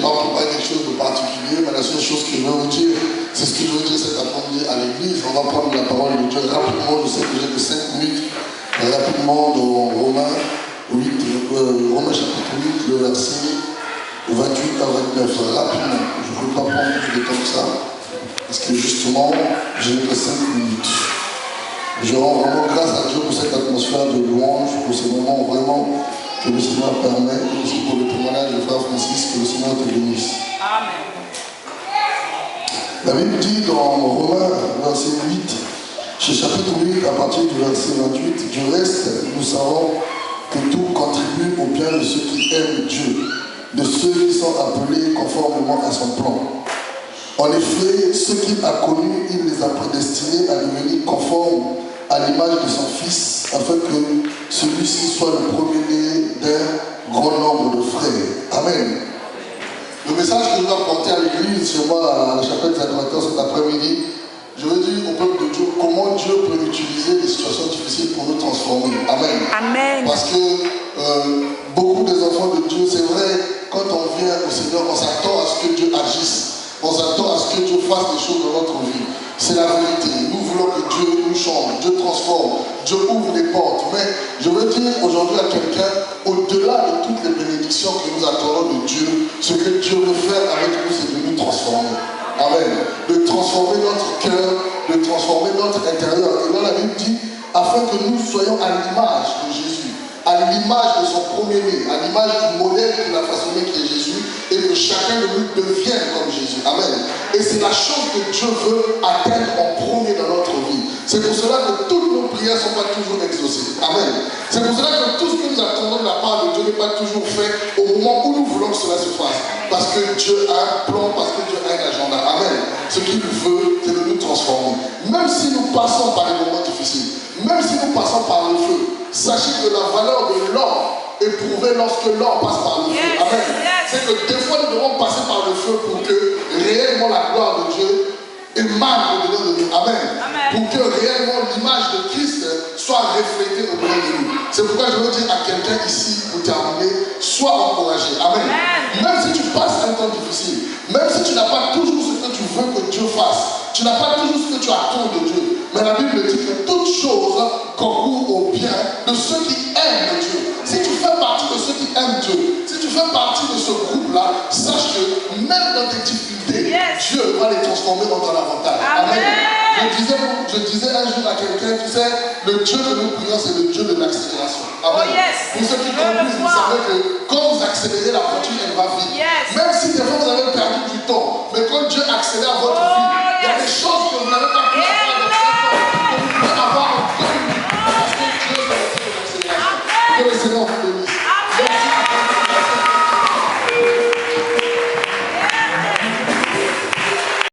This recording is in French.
pas préparé quelque chose de particulier, mais la seule chose que je veux vous dire, c'est ce que je veux dire cet après-midi à l'église. On va prendre la parole de Dieu rapidement. Je sais que j'ai que 5 minutes. Rapidement dans Romains chapitre 8, le verset 28 à 29. Rapidement. Je ne veux pas prendre plus de temps que ça. Parce que justement, j'ai que 5 minutes. Je rends vraiment grâce à Dieu pour cette atmosphère de louange, pour ce moment vraiment que le Seigneur permet, et aussi pour le témoignage de frère Francis, que le Seigneur te bénisse. Amen. La Bible dit dans Romains, verset 8, chez chapitre 8, à partir du verset 28, du reste, nous savons que tout contribue au bien de ceux qui aiment Dieu, de ceux qui sont appelés conformément à son plan. En effet, ceux qu'il a connus, il les a prédestinés à devenir conformes à l'image de son Fils, afin que celui-ci soit le premier-né d'un grand nombre de frères. Amen. Le message que je dois porter à l'église, chez moi, à la chapelle des adorateurs cet après-midi, je veux dire au peuple de Dieu comment Dieu peut utiliser les situations difficiles pour nous transformer. Amen. Amen. Parce que beaucoup des enfants de Dieu, c'est vrai, quand on vient au Seigneur, on s'attend à ce que Dieu agisse. On s'attend à ce que Dieu fasse des choses dans notre vie. C'est la vérité. Nous voulons que Dieu nous change, Dieu transforme, Dieu ouvre les portes. Mais je veux dire aujourd'hui à quelqu'un, au-delà de toutes les bénédictions que nous attendons de Dieu, ce que Dieu veut faire avec nous, c'est de nous transformer. Amen. De transformer notre cœur, de transformer notre intérieur. Et là, la Bible dit, afin que nous soyons à l'image de Jésus, à l'image de son premier-né, à l'image du modèle qu'il a façonné qui est Jésus, et que chacun de nous devienne comme Jésus. Amen. Et c'est la chose que Dieu veut atteindre en premier dans notre vie. C'est pour cela que toutes nos prières ne sont pas toujours exaucées. Amen. C'est pour cela que tout ce que nous attendons de la part de Dieu n'est pas toujours fait au moment où nous voulons que cela se fasse. Parce que Dieu a un plan, parce que Dieu a un agenda. Amen. Ce qu'il veut, c'est de nous transformer. Même si nous passons par des moments difficiles, même si nous passons par le feu, sachez que la valeur de l'or est prouvée lorsque l'or passe par le feu. Amen. C'est que des fois nous devons passer par le feu pour que réellement la gloire de Dieu émane au-delà de nous. Amen. Pour que réellement l'image de Christ soit reflétée au-delà de nous. C'est pourquoi je veux dire à quelqu'un ici, pour terminer, sois encouragé. Amen. Même si tu passes un temps difficile, même si tu n'as pas toujours ce que tu veux que Dieu fasse, tu n'as pas toujours ce que tu attends de Dieu, mais la Bible dit que toutes choses concourent au bien de ceux qui aiment Dieu. Si tu fais partie de ceux qui aiment Dieu, si tu fais partie de ce groupe-là, sache que même dans tes difficultés, Dieu va les transformer en ton avantage. Amen. Je disais un jour à quelqu'un, tu sais, le Dieu que nous prions, c'est le Dieu de l'accélération. Amen. Pour ceux qui conduisent, vous savez que quand vous accélérez, la voiture, elle va vite. Même